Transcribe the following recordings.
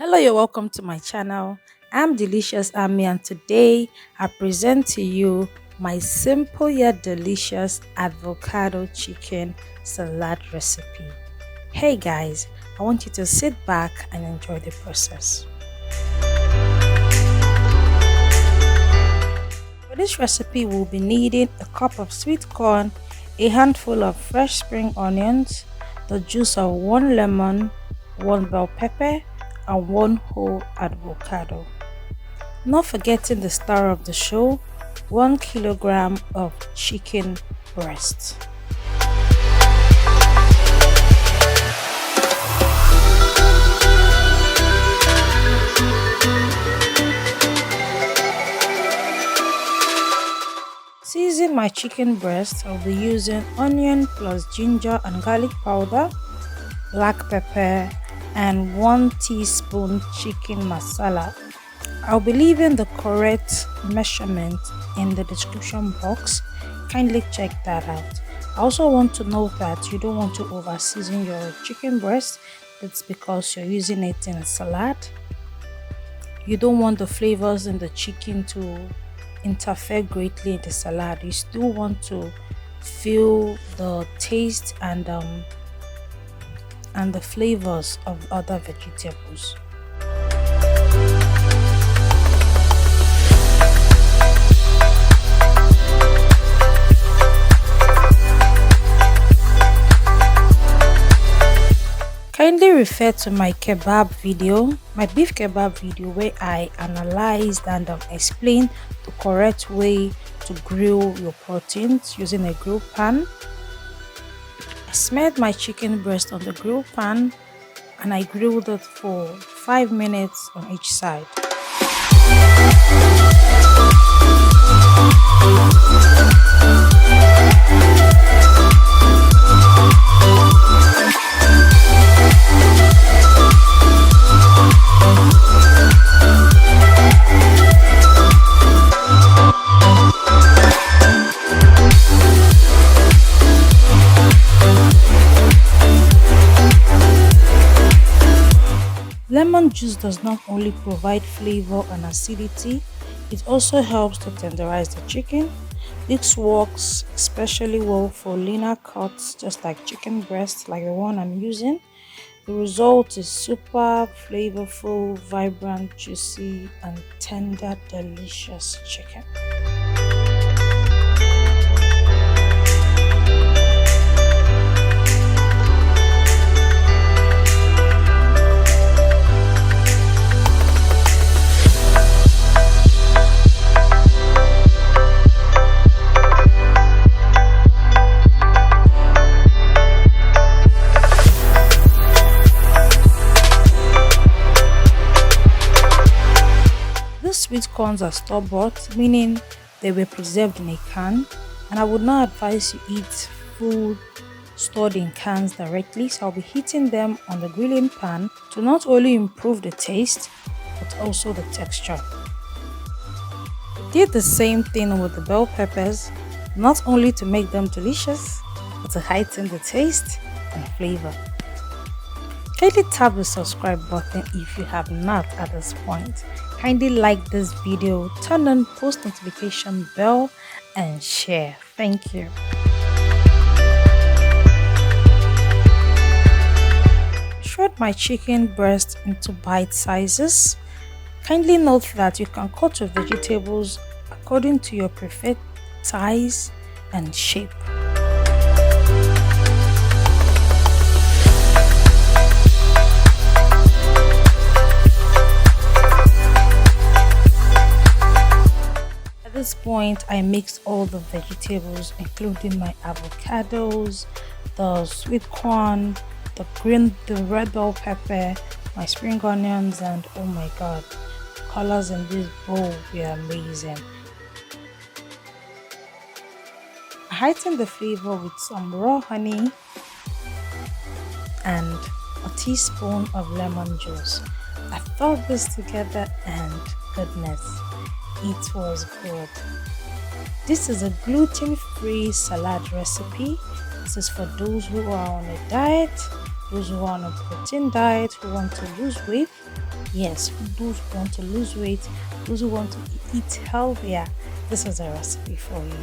Hello, you're welcome to my channel. I'm Delicious Ami, and today I present to you my simple yet delicious avocado chicken salad recipe. Hey guys, I want you to sit back and enjoy the process. For this recipe, we'll be needing a cup of sweet corn, a handful of fresh spring onions, the juice of one lemon, one bell pepper, and one whole avocado. Not forgetting the star of the show, 1 kilogram of chicken breast. Season my chicken breast, I'll be using onion plus ginger and garlic powder, black pepper, and 1 teaspoon chicken masala. I'll be leaving the correct measurement in the description box. Kindly check that out. I also want to note that you don't want to over season your chicken breast. It's because you're using it in a salad. You don't want the flavors in the chicken to interfere greatly in the salad. You still want to feel the taste and the flavors of other vegetables. Kindly refer to my kebab video, my beef kebab video, where I analyzed and explained the correct way to grill your proteins using a grill pan. I smeared my chicken breast on the grill pan and I grilled it for 5 minutes on each side. Lemon juice does not only provide flavor and acidity, it also helps to tenderize the chicken. This works especially well for leaner cuts, just like chicken breast, like the one I'm using. The result is super flavorful, vibrant, juicy, and tender, delicious chicken. Sweet corns are store-bought, meaning they were preserved in a can, and I would not advise you eat food stored in cans directly, so I'll be heating them on the grilling pan to not only improve the taste but also the texture. Did the same thing with the bell peppers, not only to make them delicious but to heighten the taste and flavor. Kindly tap the subscribe button if you have not at this point. Kindly like this video, turn on post notification bell and share. Thank you. Shred my chicken breast into bite sizes. Kindly note that you can cut your vegetables according to your preferred size and shape. At this point, I mixed all the vegetables, including my avocados, the sweet corn, the red bell pepper, my spring onions, and oh my god, the colors in this bowl were amazing. I heightened the flavor with some raw honey and a teaspoon of lemon juice. I thought this together and goodness, it was good. This is a gluten-free salad recipe. This is for those who are on a diet, those who are on a protein diet, who want to lose weight, Yes, those who want to lose weight, those who want to eat healthier, this is a recipe for you.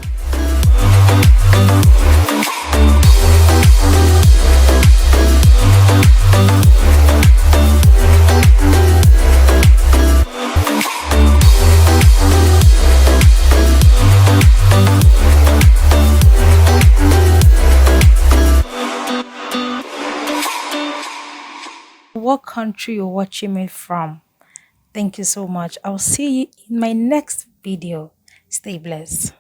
What country you're watching me from? Thank you so much. I'll see you in my next video. Stay blessed.